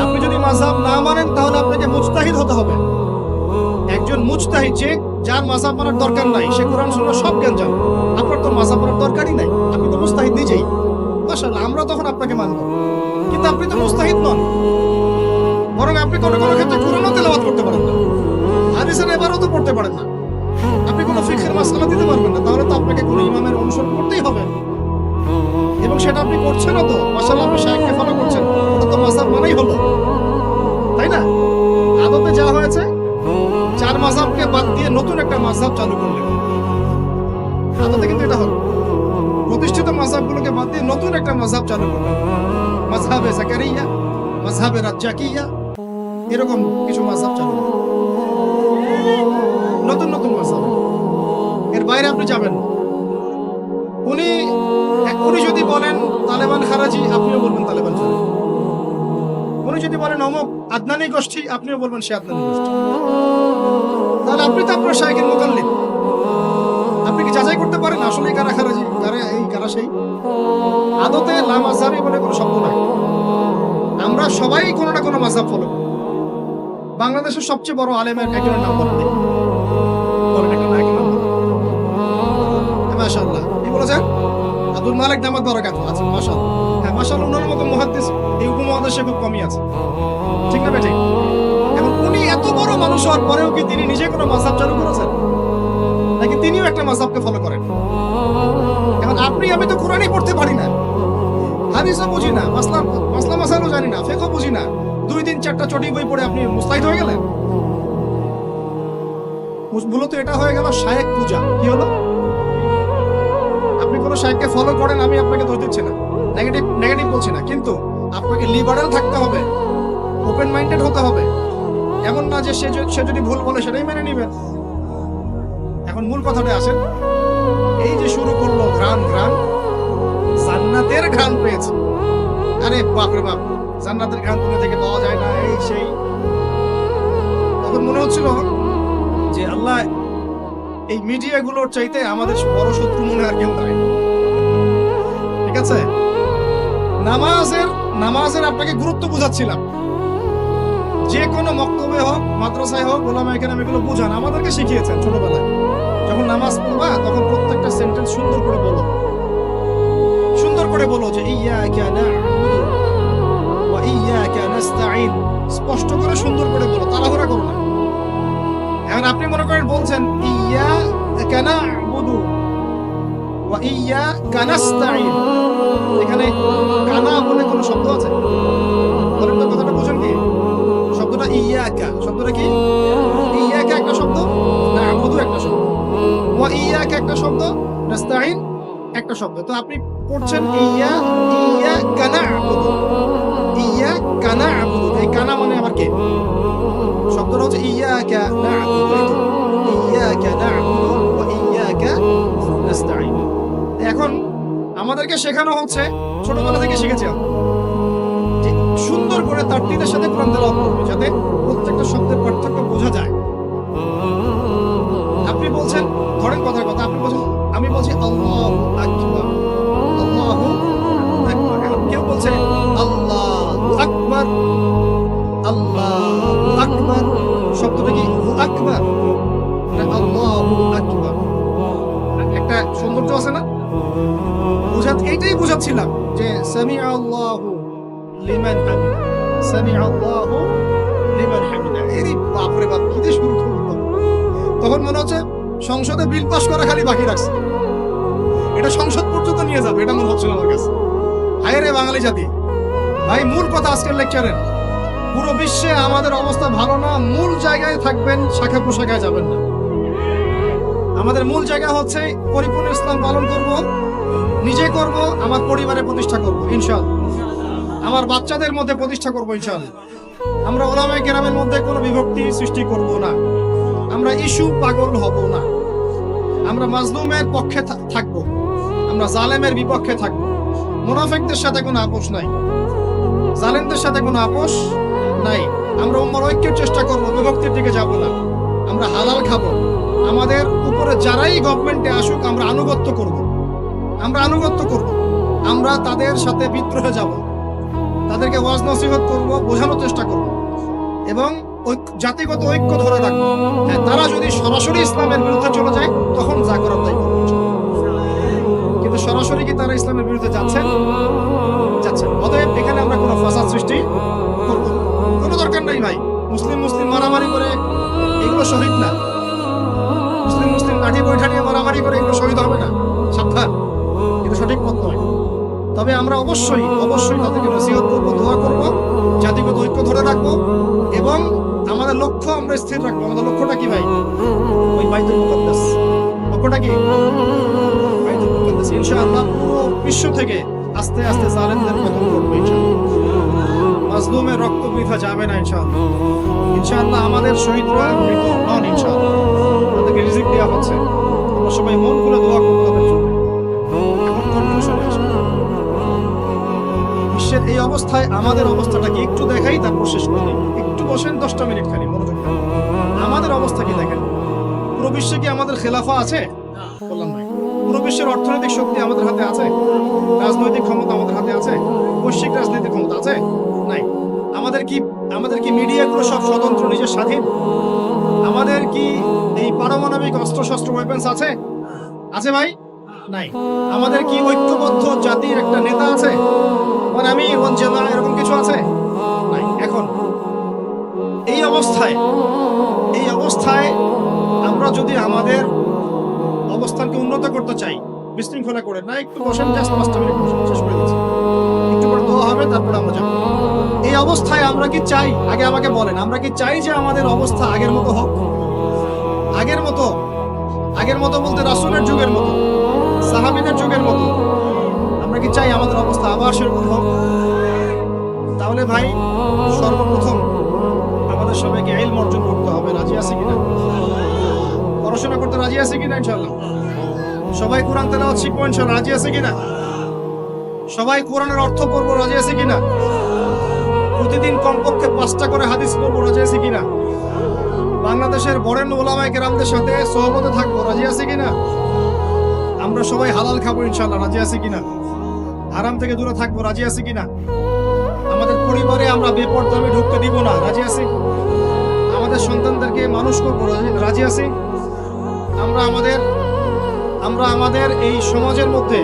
[SPEAKER 1] আপনি যদি মাযহাব না মানেন তাহলে আপনাকে মুজতাহিদ হতে হবে। একজন মুজতাহিদ, যে যার মাযহাব মানার দরকার নাই, সে কোরআন সুন্নাহ সব জ্ঞান জানে। আপনার তো মাযহাব মানার দরকারই নাই, আপনি তো মুজতাহিদ নিজেই। মাশাআল্লাহ, আমরা তখন আপনাকে মানব, কিন্তু আপনি তো মুজতাহিদ নন। বরং আপনি কোনো কোনো ক্ষেত্রে কোরআনও তেলাওয়াত করতে পারেন না, হাদিসের ইবারতও পড়তে পারেন না, আপনি কোনো ফিকহের মাসআলা দিতে পারবেন না। তাহলে তো আপনাকে কোনো ইমামের অনুসরণ করতেই হবে, এবং সেটা আপনি করছেন তো। মাশাআল্লাহ, আপনি শাইখকে ফলো করছেন, ওটা তো মাযহাব মানেই হলো, তাই না? আদতে যা হয়েছে, চার মাযহাবকে বাদ দিয়ে নতুন একটা মাযহাব চালু করলেন, আদতে কিন্তু এটা হলো। প্রতিষ্ঠিত মাযহাবগুলোকে বাদ দিয়ে নতুন একটা মাযহাব চালু করলেন, মাযহাবে জাকারিয়া, মাযহাবে রাজ্জাকিয়া, এরকম কিছু মাযহাব চালু করলেন, নতুন নতুন মাযহাব। এর বাইরে আপনি যাবেন। উনি যদি বলেন তালেবান খারাজি, আপনিও বলবেন তালেবান খারাজি। উনি যদি বলেন অমুক আদনানি গোষ্ঠী, আপনিও বলবেন সে আদনানি গোষ্ঠী। তাহলে আপনি তো আপনার শাইখের মুকাল্লিদ। আপনি কি যাচাই করতে পারেন আসলে কারা খারাজি, কারা এই, কারা সেই? আদতে লা মাযহাবি বলে কোনো শব্দ নাই। আমরা সবাই কোনো না কোনো মাযহাব ফলো করি। বাংলাদেশের সবচেয়ে বড় আলেমের একজনের নাম বলেন দেখি, বলেন একটা নায়কের নাম বলেন। মাশাআল্লাহ, কি বলেছেন? আব্দুল মালিক দামাত বারাকাতুহু আছে। মাশাআল্লাহ, হ্যাঁ মাশাআল্লাহ, ওনার মতো মুহাদ্দিস এই উপমহাদেশে খুব কমই আছে, ঠিক না বেঠিক? এবং উনি এত বড় মানুষ হওয়ার পরেও কি তিনি নিজে কোনো মাযহাব চালু করেছেন, নাকি তিনিও একটা মাযহাবকে ফলো করেন? এখন আপনি আমি তো কোরআনই পড়তে পারি না, হাদিসও বুঝি না, মাসলা মাসাইলও জানি না, ফিকহ বুঝি না, 2-3-4টা চটি বই পড়ে আপনি মুস্তাহিদ হয়ে গেলেন? মূলত এটা হয়ে গেল শায়েখ পূজা। কি হলো? আপনি কোনো শায়েখকে ফলো করেন, আমি আপনাকে দোষ দিচ্ছি না, নেগেটিভ বলছি না, কিন্তু আপনাকে লিবারাল থাকতে হবে, ওপেন মাইন্ডেড হতে হবে। এমন না যে সে যদি ভুল বলে সেটাই মেনে নিবেন। এখন মূল কথাটা আসেন, এই যে শুরু করলো ঘ্রাণ, জান্নাতের ঘ্রাণ পেয়েছে। আরে বাপ রে বাপ, জান্নাতের ঘ্রাণ দুনিয়া থেকে পাওয়া যায় না, এই সেই। তখন মনে হচ্ছিল যে আল্লাহ, এই মিডিয়াগুলোর চাইতে আমাদের বড় শত্রু মনে আর কেউ নাই। ঠিক আছে, নামাজের আপনাকে গুরুত্ব বুঝাচ্ছিলাম। যে কোনো মক্তবে হোক, মাদ্রাসায় হোক, ওলামা এখানে এগুলো বুঝান, আমাদেরকে শিখিয়েছেন ছোটবেলায়। যখন নামাজ পড়বা তখন প্রত্যেকটা সেন্টেন্স সুন্দর করে বলো যে ইয়্যাকা না'বুদু ওয়া ইয়্যাকা নাস্তাঈন, স্পষ্ট করে সুন্দর করে বলো, তাড়াহুড়া করো না। এখন আপনি মনে করেন বলছেন ইয়্যাকা না'বুদু ওয়া ইয়্যাকা নাস্তাঈন, এখানে কানা বলে কোনো শব্দ আছে? বলেন তো, কথাটা বুঝেন কি? শব্দটা ইয়্যাকা, শব্দটা কি? ইয়্যাকা একটা শব্দ, না'বুদু একটা শব্দ, ওয়া ইয়্যাকা একটা শব্দ, নাস্তাঈন একটা শব্দ। তো আপনি পড়ছেন ইয়্যাকা না'বুদু, ইয়্যাকা না'বুদু, এই কানা মানে আবার কে? শব্দটা হচ্ছে ইয়্যাকা না'বুদু, ইয়্যাকা না'বুদু ওয়া ইয়্যাকা নাস্তাঈন। এখন আমাদেরকে শেখানো হচ্ছে, ছোটবেলা থেকে শিখেছি যে সুন্দর করে তারতিলের সাথে কোরআন তেলাওয়াত করবে, যাতে প্রত্যেকটা শব্দের পার্থক্য বোঝা যায়। আপনি বলছেন, ধরেন কথার কথা, আপনি বলছেন, আমি বলছি আল্লাহু আকবার, আল্লাহু আকবার। এখন কেউ বলছে আল্লাহু আকবার, আল্লাহু আকবার, শব্দটা কি হু আকবার না আল্লাহু আকবার? একটা সৌন্দর্য আছে না? এইটাই বুঝাচ্ছিলাম যে সামিআ আল্লাহু লিমান হামিদা, সামিআ আল্লাহু লিমান হামিদা। এই বাপ রে বাপ, কি দিয়ে শুরু করলো! তখন মনে হচ্ছে সংসদে বিল পাস করা খালি বাকি রাখছে, এটা সংসদ পর্যন্ত নিয়ে যাবে, এটা মনে হচ্ছিল আমার কাছে। হায় রে বাঙালি জাতি! ভাই, মূল কথা আজকের লেকচারের, পুরো বিশ্বে আমাদের অবস্থা ভালো না, মূল জায়গায় থাকবেন, শাখা প্রশাখায় যাবেন না। আমাদের মূল জায়গা হচ্ছে পরিপূর্ণ ইসলাম পালন করব, নিজে করব, আমার পরিবারে প্রতিষ্ঠা করব ইনশাআল্লাহ, আমার বাচ্চাদের মধ্যে প্রতিষ্ঠা করব ইনশাআল্লাহ। আমরা উলামায়ে কেরামের মধ্যে কোনো বিভক্তি সৃষ্টি করব না, আমরা ইস্যু পাগল হব না, আমরা মাজলুমের পক্ষে থাকব, আমরা জালেমের বিপক্ষে থাকব। মুনাফিকদের সাথে কোনো আপোষ নাই, জালেমদের সাথে কোনো আপোষ নাই। আমরা উম্মার ঐক্যের চেষ্টা করব, বিভক্তির দিকে যাব না। আমরা হালাল খাবো, আমাদের উপরে যারাই গভর্নমেন্টে আসুক আমরা আনুগত্য করব, আমরা আনুগত্য করব, আমরা তাদের সাথে বিদ্রোহে যাব, তাদেরকে ওয়াজ নসিহত করব, বোঝানোর চেষ্টা করব এবং জাতিগত ঐক্য ধরে রাখবো। হ্যাঁ, তারা যদি সরাসরি ইসলামের বিরুদ্ধে চলে যায় তখন যা করার তাই করবো, কিন্তু সরাসরি কি তারা ইসলামের বিরুদ্ধে যাচ্ছেন? যাচ্ছেন। অতএব এখানে আমরা কোনো ফাসাদ সৃষ্টি করবো না, কোনো দরকার নাই ভাই। মুসলিম মুসলিম মারামারি করে এগুলো শহীদ না, মুসলিম মুসলিম লাঠি বৈঠা নিয়ে মারামারি করে এগুলো শহীদ হবে না, সাবধান, এটা সঠিক পথ নয়। তবে আমরা অবশ্যই অবশ্যই তাদেরকে নসিহত করবো, দোয়া করবো, জাতিগত ঐক্য ধরে রাখবো এবং আমাদের লক্ষ্য আমরা স্থির রাখবো। আমাদের লক্ষ্যটা কি ভাই? ওই বাইতুল মুকাদ্দাস। লক্ষ্যটা কি? বাইতুল মুকাদ্দাস। ইনশাআল্লাহ পুরো বিশ্ব থেকে আস্তে আস্তে জালেমদের পতন ঘটবে ইনশাআল্লাহ, মাজলুমের রক্ত বৃথা যাবে না ইনশাআল্লাহ। ইনশাআল্লাহ আমাদের শহীদরা মৃত নন ইনশাআল্লাহ, তাদেরকে রিজিক দেওয়া হচ্ছে। আমরা সবাই মন খুলে দোয়া করবো তাদের জন্য। এখন কনক্লুশনে আসি, বিশ্বের এই অবস্থায় আমাদের অবস্থাটা কি একটু দেখাই, তারপর শেষ করে দিই। একটু বসেন 10টা মিনিট খালি মনোযোগ দেন। আমাদের অবস্থা কি দেখেন? পুরো বিশ্বে কি আমাদের খেলাফা আছে? বললাম নাই। পুরো বিশ্বের অর্থনৈতিক শক্তি আমাদের হাতে আছে? রাজনৈতিক ক্ষমতা আমাদের হাতে আছে? বৈশ্বিক রাজনৈতিক ক্ষমতা আছে? নাই। আমাদের কি মিডিয়াগুলো সব স্বতন্ত্র, নিজের স্বাধীন? আমাদের কি এই পারমাণবিক অস্ত্রশস্ত্র ওয়েপন্স আছে? আছে ভাই? নাই। আমাদের কি ঐক্যবদ্ধ জাতির একটা নেতা আছে? মানে আমি ওয়ানজেলা এরকম কিছু আছে? নাই। এখন এই অবস্থায় আমরা যদি আমাদের অবস্থানকে উন্নত করতে চাই, বিশৃঙ্খলা করে না, একটু বসেন, জাস্ট 5টা মিনিট বসেন, শেষ করে দিচ্ছি। একটু পরে দোয়া হবে, তারপরে আমরা যাবো। এই অবস্থায় আমরা কি চাই? আগে আমাকে বলেন, আমরা কি চাই যে আমাদের অবস্থা আগের মতো হোক? আগের মতো বলতে রাসূলের যুগের মতো, সাহাবীদের যুগের মতো আমরা কি চাই আমাদের অবস্থা আবার সেরকম হোক? তাহলে ভাই সর্বপ্রথম আমাদের সবাইকে ইলম অর্জন করতে হবে। রাজি আছে কিনা? পড়াশোনা করতে রাজি আছে কিনা? ইনশাআল্লাহ সবাই কোরআন তেলাওয়াত শিখবো ইনশাআল্লাহ। রাজি আছে কিনা? সবাই কোরআনের অর্থ পড়বো। রাজি আছে কিনা? প্রতিদিন কমপক্ষে 5টা করে হাদিস পড়বো। রাজি আছে কিনা? বাংলাদেশের বরেণ্য উলামায়ে কেরামদের সাথে সোহবতে থাকবো। রাজি আছে কিনা? আমরা সবাই হালাল খাবো ইনশাআল্লাহ। রাজি আছে কিনা? হারাম থেকে দূরে থাকবো। রাজি আছে কিনা? আমাদের পরিবারে আমরা বেপরদামি ঢুকতে দিব না। রাজি আছি? আমাদের সন্তানদেরকে মানুষ করবো। রাজি আছি? আমরা আমাদের এই সমাজের মধ্যে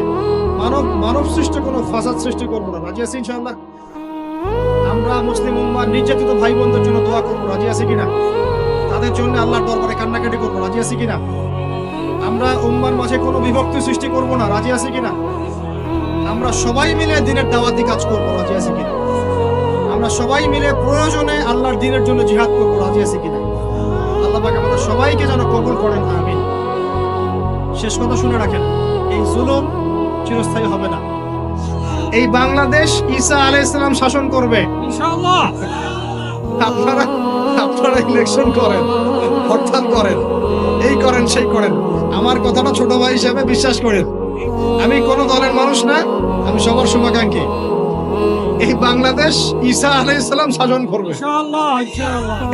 [SPEAKER 1] মানব সৃষ্ট কোনো ফাসাদ সৃষ্টি করবো না। রাজি আছি ইনশাআল্লাহ? আমরা মুসলিম উম্মার নির্যাতিত ভাই বোনদের জন্য দোয়া করবো। রাজি আছি কিনা? তাদের জন্য আল্লাহর দরবারে কান্নাকাটি করবো। রাজি আছি কিনা? আমরা উম্মার মাঝে কোনো বিভক্তি সৃষ্টি করবো না। রাজি আছি কিনা? আমরা সবাই মিলে দ্বীনের দাওয়াতি কাজ করবো। রাজি আছি কিনা? আমরা সবাই মিলে প্রয়োজনে আল্লাহর দ্বীনের জন্য জিহাদ করবো। রাজি আছি কিনা? আল্লাহ পাক আমাদের সবাইকে যেন কবুল করেন, আমিন। শেষ কথা শুনে রাখেন, এই জুলুম চিরস্থায়ী হবে না। এই বাংলাদেশ ঈসা আলাইহিস সালাম শাসন করবে ইনশাআল্লাহ। আপনারা ইলেকশন করেন, হরতাল করেন, এই করেন সেই করেন, আমার কথাটা ছোট ভাই হিসেবে বিশ্বাস করেন। আমি কোনো দলের মানুষ না, আমি সবার শুভাকাঙ্ক্ষী। এই বাংলাদেশ ঈসা আলাইহিস সালাম শাসন করবে ইনশাআল্লাহ।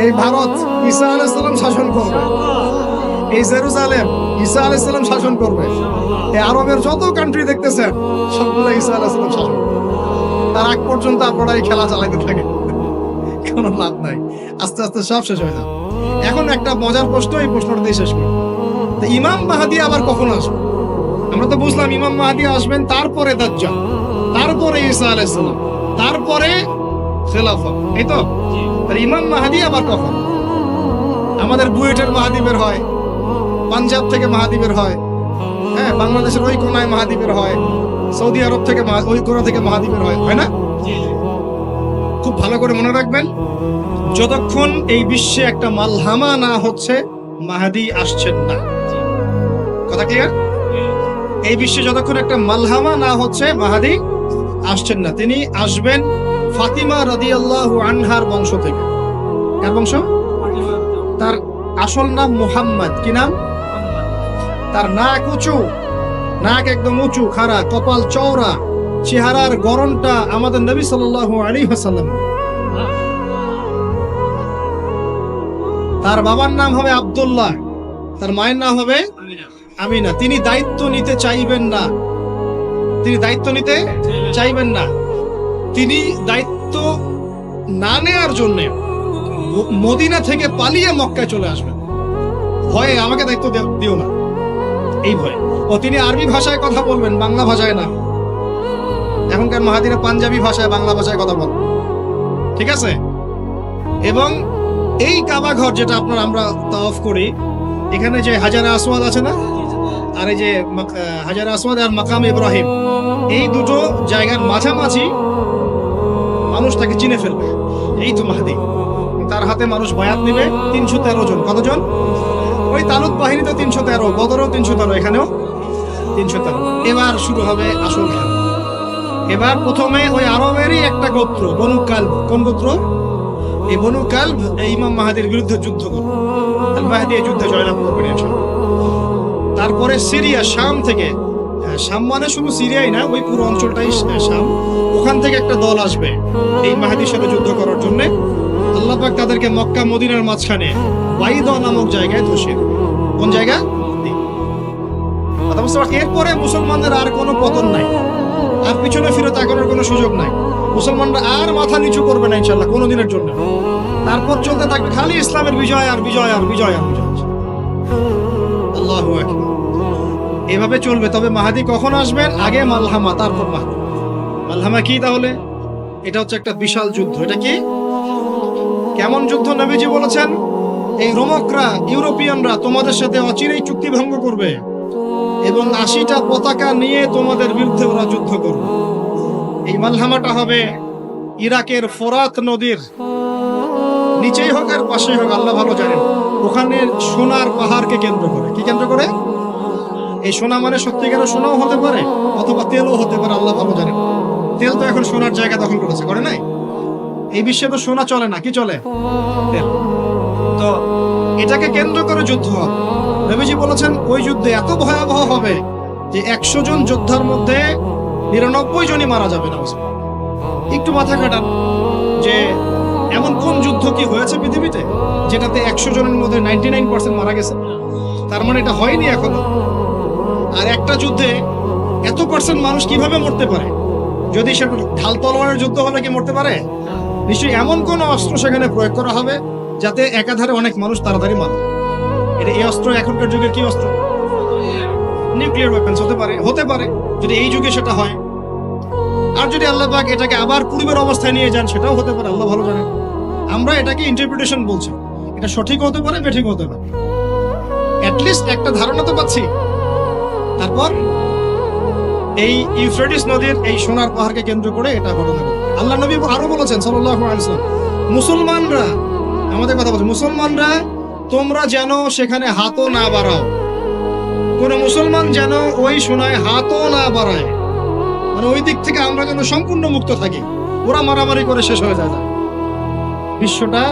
[SPEAKER 1] এই ভারত ঈসা আলাইহিস সালাম শাসন করবে। এই জেরুজালেম ঈসা আলাইহিস সালাম শাসন করবে। এই আরবের যত কান্ট্রি দেখতেছেন সবগুলো ঈসা আলাইহিস সালাম শাসন করবে। তার আগ পর্যন্ত আপনারা এই খেলা চালাতে থাকেন, কোনো লাভ নাই। আস্তে আস্তে সব শেষ হয়ে যাবে। এখন একটা মজার প্রশ্ন, এই প্রশ্নটা দিয়ে শেষ করি। তো ইমাম মাহদী আবার কখন আসবে? আমরা তো বুঝলাম ইমাম মাহদী আসবেন, তারপরে দাজ্জাল, তারপরে ঈসা আলাইহিস সালাম, তারপরে খেলাফত, এই তো। আর ইমাম মাহদী আবার কখন? আমাদের বুয়েটের মাহদী বের হয়, পাঞ্জাব থেকে মাহদী বের হয়, হ্যাঁ, বাংলাদেশের ওই কোনায় মাহদী বের হয়, সৌদি আরব থেকে ওই কোনা থেকে মাহদী বের হয়, হয় না? খুব ভালো করে মনে রাখবেন, যতক্ষণ এই বিশ্বে একটা মালহামা না হচ্ছে মাহদী আসছেন না। কথা ক্লিয়ার? এই বিশ্বে যতক্ষণ একটা মালহামা না হচ্ছে মাহাদি আসছেন না। তিনি আসবেন ফাতিমা রাদিয়াল্লাহু আনহার বংশ থেকে। কার বংশ? তার আসল নাম মুহাম্মদ। কি নাম? তার নাক উঁচু, নাক একদম উঁচু খাড়া, কপাল চওড়া, চেহারার গড়নটা আমাদের নবী সাল্লাল্লাহু আলাইহি ওয়াসাল্লাম। তার বাবার নাম হবে আব্দুল্লাহ, তার মায়ের নাম হবে আমিনা। তিনি দায়িত্ব নিতে চাইবেন না, তিনি দায়িত্ব নিতে চাইবেন না। তিনি দায়িত্ব না নেওয়ার জন্য মদিনা থেকে পালিয়ে মক্কায় চলে আসবেন। ভয়ে আমাকে দায়িত্ব দিও না, এই ভয়ে। ও তিনি আরবি ভাষায় কথা বলবেন, বাংলা ভাষায় না। এখনকার মাহাদিরা পাঞ্জাবি ভাষায়, বাংলা ভাষায় কথা বল, ঠিক আছে? এবং এই কাবা ঘর যেটা আমরা তাওয়াফ করি, এখানে যে হাজারে আসওয়াদ আছে না, আর এই যে হাজারে আসওয়াদ আর মাকাম ইব্রাহিম, এই দুটো জায়গার মাঝামাঝি মানুষ তাকে চিনে ফেলবে। এই তো মাহদি। তার হাতে মানুষ বায়াত নেবে 313 জন। কতজন? ওই তালুত বাহিনীতে 313, বদরও 313, এখানেও 313। এবার শুরু হবে আসল খেলা। এবার প্রথমে ওই আরবেরই একটা গোত্র বনু কালব। কোন গোত্র? এই বনু কালব এই ইমাম মাহাদির বিরুদ্ধে যুদ্ধ করবে। আল মাহদি এই যুদ্ধে জয়লাভ করবেন ইনশাআল্লাহ। তারপরে সিরিয়া, শাম থেকে, শাম মানে শুধু সিরিয়াই না, ওই পুরো অঞ্চলটাই শাম, ওখান থেকে একটা দল আসবে এই মাহদির সাথে যুদ্ধ করার জন্য। আল্লাহ পাক তাদেরকে মক্কা মদিনার মাঝখানে বাইদা নামক জায়গায় ধসিয়ে দেবে। কোন জায়গা? কথা বুঝতে পারছি? এরপরে মুসলমানদের আর কোনো পতন নাই, আর পিছনে ফিরে তাকানোর কোনো সুযোগ নাই। মুসলমানরা আর মাথা নিচু করবে না ইনশাআল্লাহ কোনোদিনের জন্য। তারপর চলতে থাকবে খালি ইসলামের বিজয় আর বিজয় আর বিজয় আর বিজয়। আল্লাহু আকবার। এভাবে চলবে। তবে মাহাদি কখন আসবেন? আগে মালহামা, তারপর মাহাদি। মালহামা কি তাহলে? এটা হচ্ছে একটা বিশাল যুদ্ধ। এটা কি? কেমন যুদ্ধ? নবীজি বলেছেন, এই রোমকরা, ইউরোপিয়ানরা তোমাদের সাথে অচিরেই চুক্তি ভঙ্গ করবে এবং 80টা পতাকা নিয়ে তোমাদের বিরুদ্ধে ওরা যুদ্ধ করবে। এই মালহামাটা হবে ইরাকের ফোরাত নদীর নিচেই হোক আর পাশেই হোক, আল্লাহ ভালো জানেন। ওখানে সোনার পাহাড়কে কেন্দ্র করে। কি কেন্দ্র করে? এই সোনা মানে সত্যিকারের সোনাও হতে পারে, অথবা তেলও হতে পারে, আল্লাহ ভালো জানেন। তেল তো এখন সোনার জায়গা দখল করেছে, করে নাই? এই বিশ্বে তো সোনা চলে না, কি চলে? তেল। তো এটাকে কেন্দ্র করে যুদ্ধ হবে। নবীজি বলেছেন ওই যুদ্ধে এত ভয়াবহ হবে যে 100 জন যোদ্ধার মধ্যে 99 জনই মারা যাবে না। একটু মাথা কাটান যে এমন কোন যুদ্ধ কি হয়েছে পৃথিবীতে যেটাতে 100 জনের মধ্যে 99% মারা গেছে? তার মানে এটা হয়নি এখনো। আর একটা যুদ্ধে এত পার্সেন্ট মানুষ কিভাবে মরতে পারে? যদি সেটা ঢাল তলোয়ারের যুদ্ধ হলে কি মরতে পারে? নিশ্চয়ই এমন কোন অস্ত্র সেখানে প্রয়োগ করা হবে যাতে একাধারে অনেক মানুষ তাড়াতাড়ি মারে। এটা এই অস্ত্র এখনকার যুগের কি অস্ত্র? নিউক্লিয়ার ওয়েপন্স হতে পারে, হতে পারে যদি এই যুগে সেটা হয়। আর যদি আল্লাহ পাক এটাকে আবার পূর্বের অবস্থায় নিয়ে যান, সেটাও হতে পারে, আল্লাহ ভালো জানেন। আমরা এটাকে ইন্টারপ্রিটেশন বলছি, এটা সঠিক হতে পারে, বেঠিক হতে পারে। অ্যাটলিস্ট একটা ধারণা তো পাচ্ছি। তারপর এই ইউফ্রেটিস নদীর এই সোনার পাহাড়কে কেন্দ্র করে এটা ঘটনা ঘটে। আল্লাহ নবী আরো বলেছেন সাল্লাল্লাহু আলাইহি ওয়াসাল্লাম, মুসলমানরা, আমাদের কথা বলছে, মুসলমানরা তোমরা যেন সেখানে হাতও না বাড়াও। কোন মুসলমান যেন ওই সোনায় হাতও না বাড়ায়, মানে ওই দিক থেকে আমরা যেন সম্পূর্ণ মুক্ত থাকি। ওরা মারামারি করে শেষ হয়ে যায়। বিশ্বটা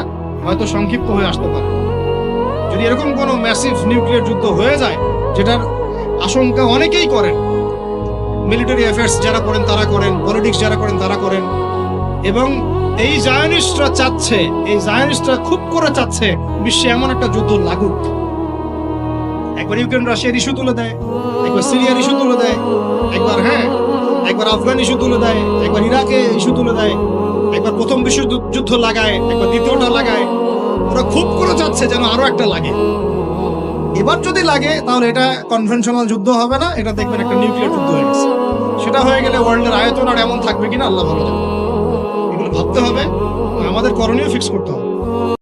[SPEAKER 1] হয়তো সংক্ষিপ্ত হয়ে আসতে পারে যদি এরকম কোন ম্যাসিভ নিউক্লিয়ার যুদ্ধ হয়ে যায়, যেটার আশঙ্কা অনেকেই করেন। মিলিটারি অ্যাফেয়ার্স যারা করেন তারা করেন, পলিটিক্স যারা করেন তারা করেন। এবং এই জায়নিস্টরা চাচ্ছে, এই জায়নিস্টরা খুব করে চাচ্ছে বিশ্বে এমন একটা যুদ্ধ লাগুক। একবার ইউক্রেন রাশিয়ার ইস্যু তুলে দেয়, একবার সিরিয়ার ইস্যু তুলে দেয়, একবার আফগান ইস্যু তুলে দেয়, একবার ইরাকে ইস্যু তুলে দেয়, একবার প্রথম বিশ্বযুদ্ধ লাগায়, একবার দ্বিতীয়টা লাগায়। ওরা খুব করে চাচ্ছে যেন আরো একটা লাগে। এবার যদি লাগে তাহলে এটা কনভেনশনাল যুদ্ধ হবে না, এটা দেখবেন একটা নিউক্লিয়ার যুদ্ধ হয়ে গেছে। সেটা হয়ে গেলে ওয়ার্ল্ডের আয়তন আর এমন থাকবে কিনা আল্লাহ ভালো জানে। এগুলো ভাবতে হবে, আমাদের করণীয় ফিক্স করতে হবে।